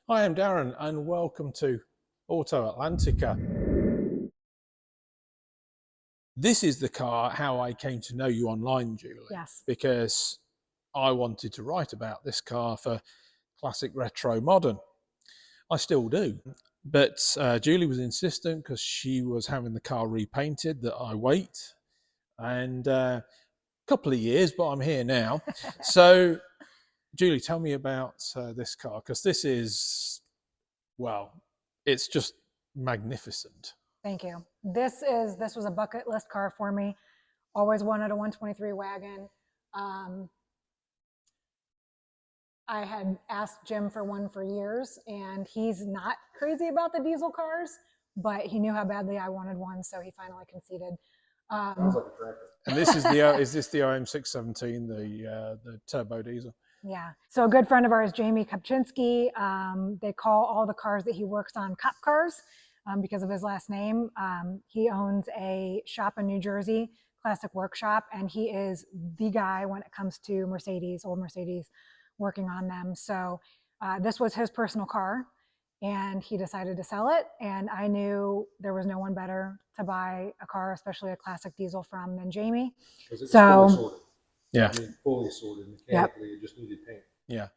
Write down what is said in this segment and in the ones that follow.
Hi, I'm Darren, and welcome to Auto Atlantica. This is the car how I came to know you online, Julie. Yes. Because I wanted to write about this car for Classic Retro Modern. I still do. But Julie was insistent because she was having the car repainted that I wait. And a couple of years, but I'm here now. So, Julie, tell me about this car, because this is, well, it's just magnificent. Thank you. This was a bucket list car for me. Always wanted a 123 wagon. I had asked Jim for one for years, and he's not crazy about the diesel cars, but he knew how badly I wanted one, so he finally conceded. Sounds like a tractor. And this is the is this the OM617, the turbo diesel? Yeah. So a good friend of ours, Jamie Kopczynski, they call all the cars that he works on cop cars because of his last name. He owns a shop in New Jersey, Classic Workshop, and he is the guy when it comes to Mercedes, old Mercedes, working on them. So this was his personal car, and he decided to sell it. And I knew there was no one better to buy a car, especially a classic diesel, from than Jamie. So yeah, I mean, fully sorted mechanically. It just needed paint. Yeah.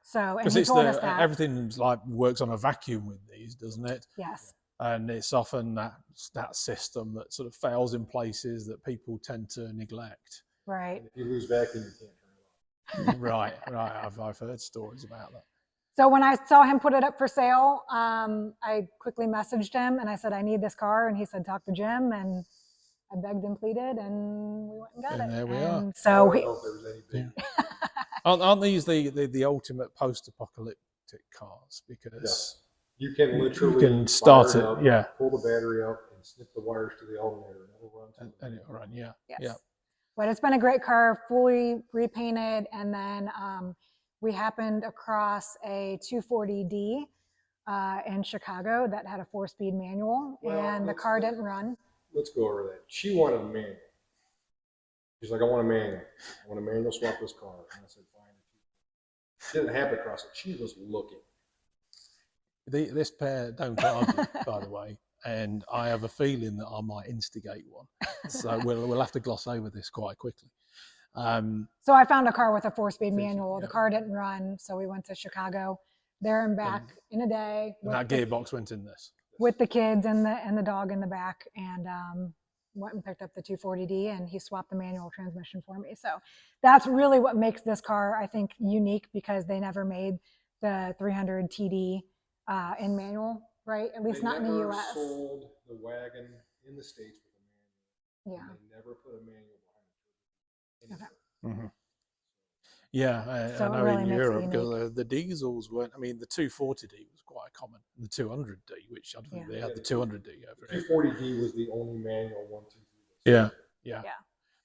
So and he told us that everything's like works on a vacuum with these, doesn't it? Yes. And it's often that system that sort of fails in places that people tend to neglect. Right. And if you lose vacuum, you can't turn it off. Right. I've heard stories about that. So when I saw him put it up for sale, I quickly messaged him and I said, I need this car. And he said, talk to Jim. And I begged and pleaded, and we went and got it. And there we are. So I don't know if there was any big... Aren't these the ultimate post-apocalyptic cars? Because you can literally you can start it, up, pull the battery out, and snip the wires to the alternator, and it'll run. And it'll run, Yes. yeah. But it's been a great car, fully repainted, and then we happened across a 240D in Chicago that had a 4-speed manual, and the car didn't run. Let's go over that. She wanted a manual. She's like, I want a manual. I want a manual swap this car. And I said, fine. She didn't have to cross it. She was looking. This pair don't argue, by the way, and I have a feeling that I might instigate one. So we'll have to gloss over this quite quickly. So I found a car with a 4-speed manual. The car didn't run, so we went to Chicago, there and back in a day. And that gearbox went in this. With the kids and the dog in the back, and went and picked up the 240D, and he swapped the manual transmission for me. So that's really what makes this car, I think, unique, because they never made the 300 TD in manual, right? At least not in the US. They never sold the wagon in the States with a manual. Yeah. And they never put a manual behind it. Okay. Mm-hmm. Yeah, So I know really in makes it Europe, because unique. the diesels weren't, I mean, the 240D was quite common, the 200D, which I don't think they had the 200D over The here. 240D was the only manual 1, 2, 3. Yeah.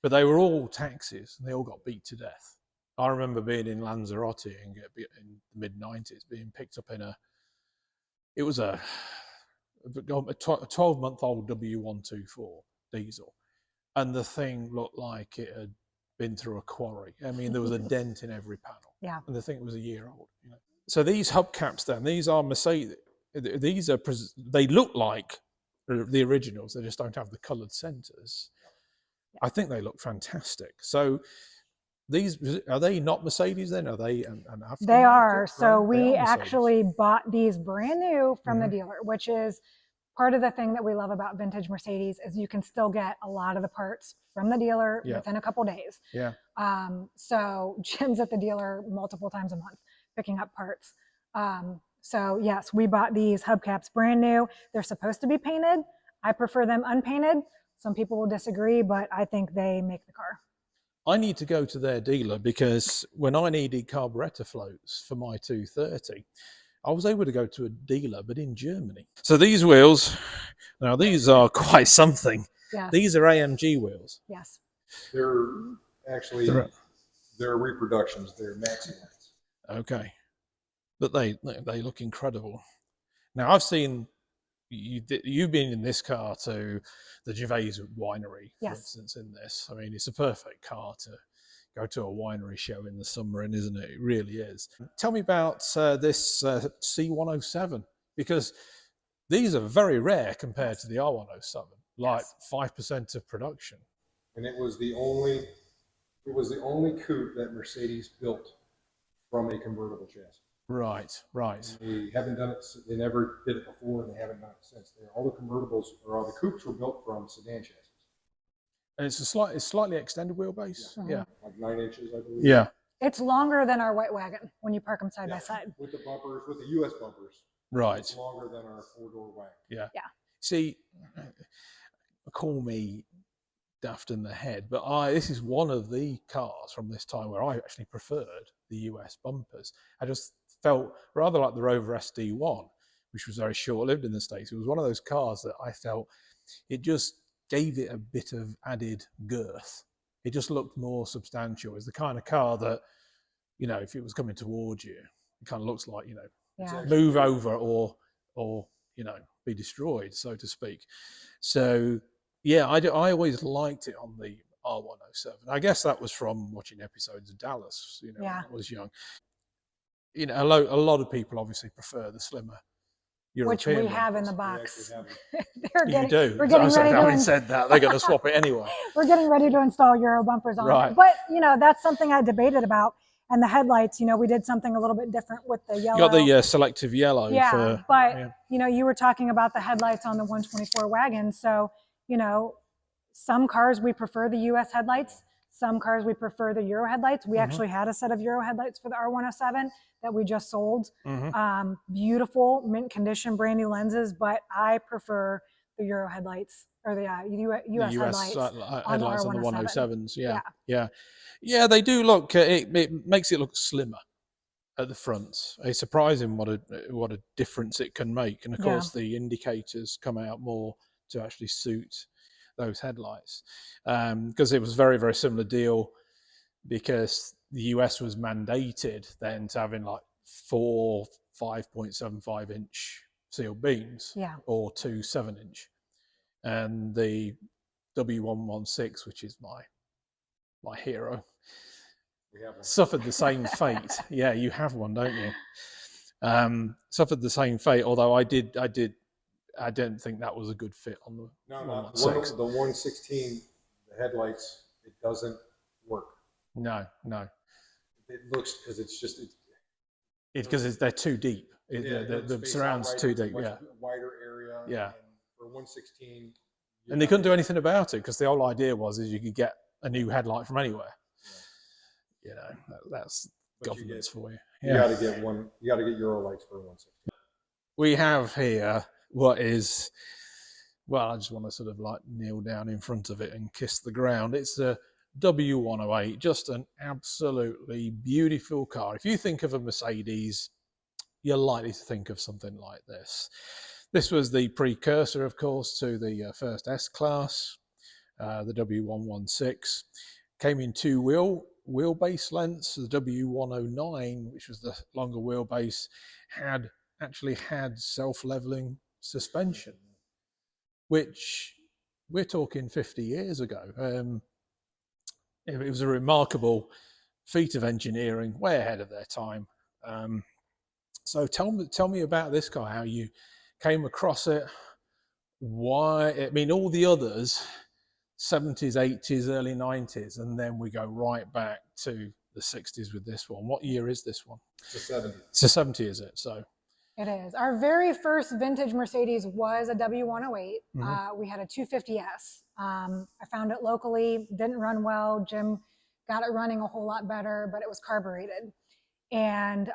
But they were all taxis, and they all got beat to death. I remember being in Lanzarote in the mid-90s, being picked up in a 12-month-old W124 diesel, and the thing looked like it had been through a quarry. I mean, there was a dent in every panel. Yeah. And the thing was a year old. You know? So these hubcaps, then, these are Mercedes. They look like the originals. They just don't have the coloured centres. Yeah. I think they look fantastic. So these, are they not Mercedes then? Are they an aftermarket? They are. So we actually bought these brand new from the dealer, which is part of the thing that we love about vintage Mercedes, is you can still get a lot of the parts from the dealer within a couple days. Yeah. So Jim's at the dealer multiple times a month picking up parts. So yes, we bought these hubcaps brand new. They're supposed to be painted. I prefer them unpainted. Some people will disagree, but I think they make the car. I need to go to their dealer, because when I needed carburetor floats for my 230, I was able to go to a dealer, but in Germany. So these wheels, now these are quite something. Yes. These are AMG wheels. Yes. They're actually, they're reproductions. They're maxi lines. Okay. But they look incredible. Now, I've seen, you've been in this car to the Gervais winery, for instance, in this. I mean, it's a perfect car to go to a winery show in the summer, and isn't it? It really is. Tell me about this C107, because these are very rare compared to the R107, like 5% of production. And it was the only coupe that Mercedes built from a convertible chassis. Right, right. And they haven't done it. They never did it before, and they haven't done it since. All the convertibles or all the coupes were built from sedan chassis. And it's a slightly extended wheelbase. Yeah. Like 9 inches, I believe. Yeah. It's longer than our white wagon when you park them side by side. With the bumpers, with the US bumpers. Right. It's longer than our 4-door wagon. Yeah. Yeah. See, call me daft in the head, but this is one of the cars from this time where I actually preferred the US bumpers. I just felt rather like the Rover SD1, which was very short-lived in the States. It was one of those cars that I felt it just gave it a bit of added girth. It just looked more substantial. It's the kind of car that, you know, if it was coming towards you, it kind of looks like, you know, move over or you know, be destroyed, so to speak. So yeah, I always liked it on the R107. I guess that was from watching episodes of Dallas, you know, when I was young. You know, a lot of people obviously prefer the slimmer European which we have in the box. We're getting ready having said that, they're going to swap it anyway. We're getting ready to install Euro bumpers on it. But, you know, that's something I debated about. And the headlights, you know, we did something a little bit different with the yellow. You got the selective yellow. Yeah, but, you know, you were talking about the headlights on the 124 wagon. So, you know, some cars we prefer the US headlights. Some cars we prefer the Euro headlights. We actually had a set of Euro headlights for the R107 that we just sold. Beautiful, mint condition, brand new lenses, but I prefer the Euro headlights or the US headlights on the 107s. Yeah, they do look. It makes it look slimmer at the front. It's surprising what a difference it can make, and of course the indicators come out more to actually suit those headlights, because it was very, very similar deal, because the US was mandated then to having like 4 5.75 inch sealed beams, or 2 7-inch, and the W116, which is my hero, suffered the same fate. Yeah, you have one, don't you? Suffered the same fate, although I didn't think that was a good fit on the 116. The 116, the headlights, it doesn't work. No. It looks, because they're too deep. The surround's too deep. Much wider area. Yeah. And for 116. And they couldn't do anything about it, because the whole idea was you could get a new headlight from anywhere. You know, that's governments for you. You got to get one. You got to get Euro lights for 116. We have here what is, well, I just want to sort of like kneel down in front of it and kiss the ground. It's a W108, just an absolutely beautiful car. If you think of a Mercedes, you're likely to think of something like this. This was the precursor, of course, to the first S-Class, the W116. Came in 2 wheelbase lengths. The W109, which was the longer wheelbase, actually had self-leveling suspension, which we're talking 50 years ago. It was a remarkable feat of engineering, way ahead of their time. So tell me about this car, how you came across it, why. I mean, all the others, 70s, 80s, early 90s, and then we go right back to the 60s with this one. What year is this one? It's a 70. It's a 70, is it? So it is. Our very first vintage Mercedes was a W108. We had a 250S. I found it locally, didn't run well. Jim got it running a whole lot better, but it was carbureted. And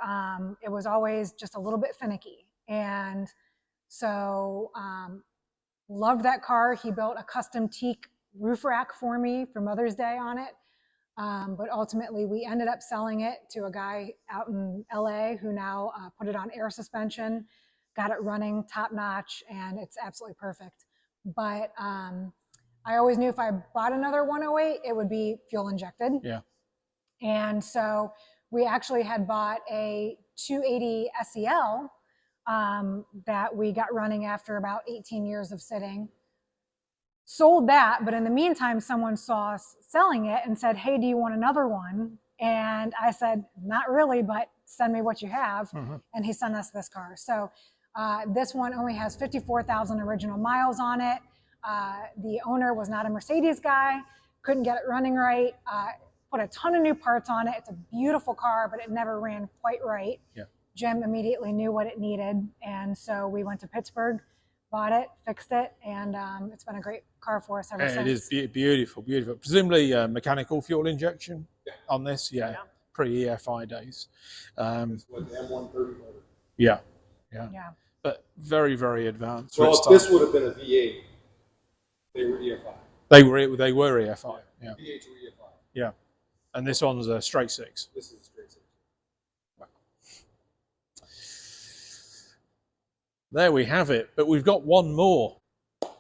it was always just a little bit finicky. And so loved that car. He built a custom teak roof rack for me for Mother's Day on it. But ultimately, we ended up selling it to a guy out in LA who now put it on air suspension, got it running top notch, and it's absolutely perfect. But I always knew if I bought another 108, it would be fuel injected. Yeah. And so we actually had bought a 280 SEL that we got running after about 18 years of sitting. sold that, but in the meantime, someone saw us selling it and said, "Hey, do you want another one?" And I said, "Not really, but send me what you have." And he sent us this car. So this one only has 54,000 original miles on it. The owner was not a Mercedes guy, couldn't get it running right, put a ton of new parts on it. It's a beautiful car, but it never ran quite right. Yeah. Jim immediately knew what it needed, and so we went to Pittsburgh, bought it, fixed it, and it's been a great car for us ever since. It is beautiful, beautiful. Presumably mechanical fuel injection on this, pre-EFI days. It's with the M130 motor. Yeah. But very, very advanced. Well, if this would have been a V8, they were EFI. They were EFI. Yeah. V8s were EFI. Yeah. And this one's a straight six. This is a straight six. There we have it. But we've got one more.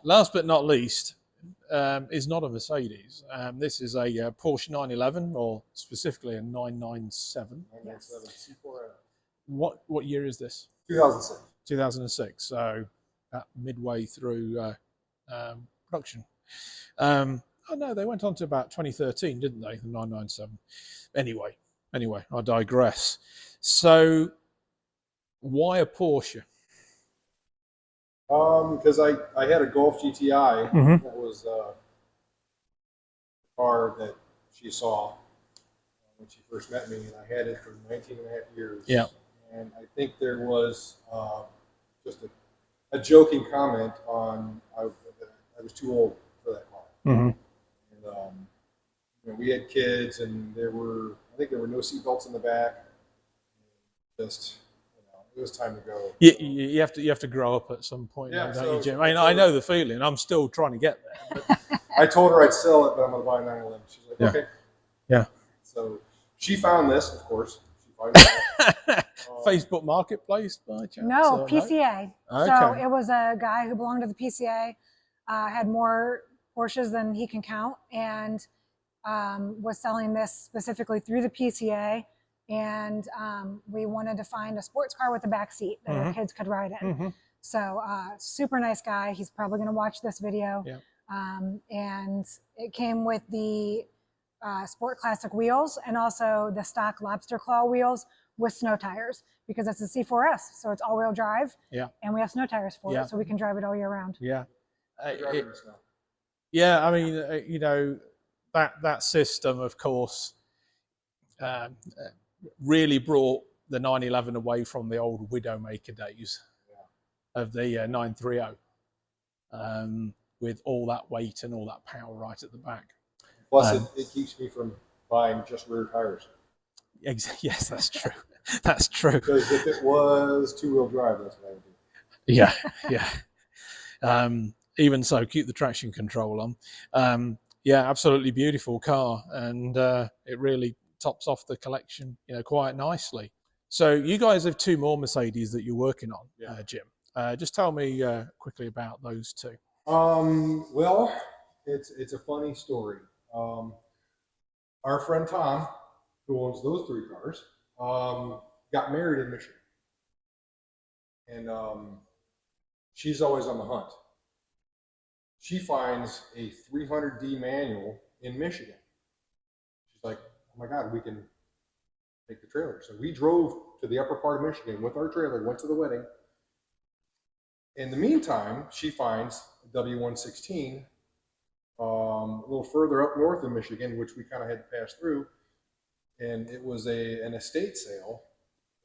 Last but not least, is not a Mercedes. This is a Porsche 911, or specifically a 997. 997 C4L. What year is this? 2006. 2006. So midway through production. Oh no, they went on to about 2013, didn't they? The 997. Anyway, I digress. So, why a Porsche? Because I had a Golf GTI that was a car that she saw when she first met me, and I had it for 19 and a half years. Yeah. And I think there was just a joking comment on I was too old for that car. And we had kids, and I think there were no seatbelts in the back. Just it was time to go. You have to grow up at some point, don't you, Jim? I know the feeling. I'm still trying to get there. But... I told her I'd sell it, but I'm going to buy a 911. She's like, okay. Yeah. So she found this, of course. She found it. Facebook Marketplace, by chance? No, PCA. Okay. So it was a guy who belonged to the PCA, had more Porsches than he can count, and was selling this specifically through the PCA. And we wanted to find a sports car with a back seat that our kids could ride in. So super nice guy. He's probably going to watch this video. Yeah. And it came with the Sport Classic wheels and also the stock lobster claw wheels with snow tires, because it's a C4S, so it's all-wheel drive. Yeah. And we have snow tires for it, so we can drive it all year round. Yeah. Yeah, I mean, that system, of course, really brought the 911 away from the old Widowmaker days of the 930, with all that weight and all that power right at the back. Plus, it keeps me from buying just rear tires. Yes, that's true. That's true. Because if it was two-wheel drive, that's what I would do. Yeah. Even so, keep the traction control on. Yeah, absolutely beautiful car, and it really tops off the collection, quite nicely. So you guys have two more Mercedes that you're working on, Jim. Just tell me quickly about those two. Well, it's a funny story. Our friend Tom, who owns those three cars, got married in Michigan, and she's always on the hunt. She finds a 300D manual in Michigan. She's like, "Oh my God, we can take the trailer." So we drove to the upper part of Michigan with our trailer, went to the wedding. In the meantime, she finds a W116 a little further up north of Michigan, which we kind of had to pass through. And it was an estate sale.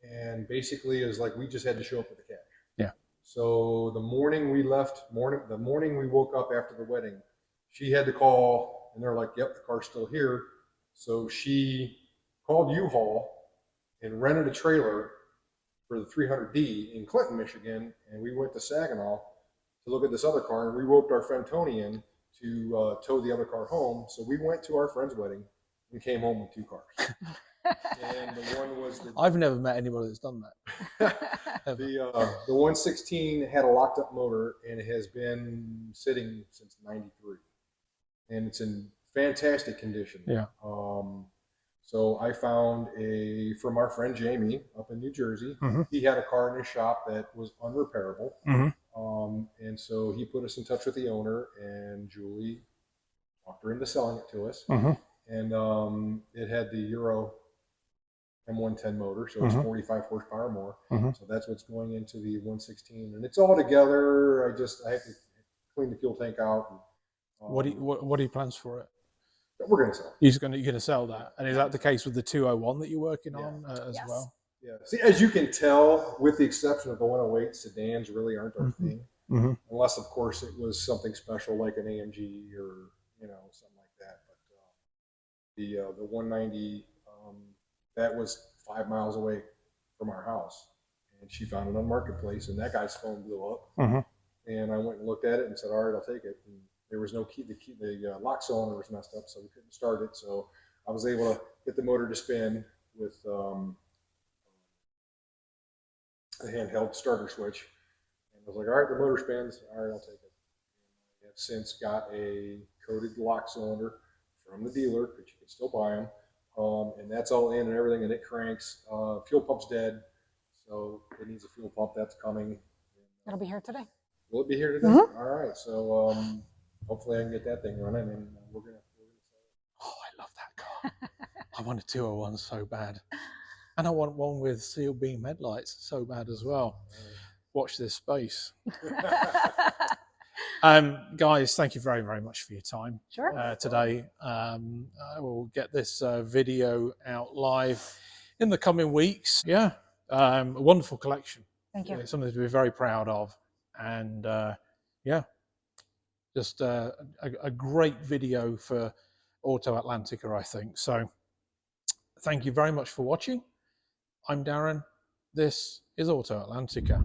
And basically, it was like we just had to show up with the cash. Yeah. So the morning we left, the morning we woke up after the wedding, she had to call, and they're like, "Yep, the car's still here." So she called U-Haul and rented a trailer for the 300D in Clinton, Michigan, and we went to Saginaw to look at this other car, and we roped our friend Tony in to tow the other car home. So we went to our friend's wedding and came home with two cars. And the one was I've never met anybody that's done that. the 116 had a locked up motor, and it has been sitting since '93, and it's in fantastic condition. Yeah. So I found from our friend Jamie up in New Jersey. He had a car in his shop that was unrepairable. And so he put us in touch with the owner, and Julie talked her into selling it to us. And it had the Euro M110 motor, so it's 45 horsepower more. So that's what's going into the 116, and it's all together. I have to clean the fuel tank out. And, what are your plans for it? We're going to sell. You're going to sell that, and is that the case with the 201 that you're working on as Yes. well? Yeah. See, as you can tell, with the exception of the 108, sedans really aren't our thing, unless of course it was something special like an AMG or something like that. But the 190, that was 5 miles away from our house, and she found it on Marketplace, and that guy's phone blew up. And I went and looked at it and said, all right, I'll take it. And there was no key. The lock cylinder was messed up, so we couldn't start it. So I was able to get the motor to spin with a handheld starter switch. And I was like, all right, the motor spins. All right, I'll take it. And I have since got a coated lock cylinder from the dealer, but you can still buy them. And that's all in and everything, and it cranks. Fuel pump's dead, so it needs a fuel pump. That's coming. It'll be here today. Will it be here today? All right. So hopefully I can get that thing running, and we're gonna sell it. Oh, I love that car. I want a 201 so bad, and I want one with seal beam headlights so bad as well. Watch this space. Guys, thank you very, very much for your time today. I will get this video out live in the coming weeks. Yeah, a wonderful collection. Thank you. Something to be very proud of. And yeah, just a great video for Auto Atlantica, I think. So thank you very much for watching. I'm Darren. This is Auto Atlantica.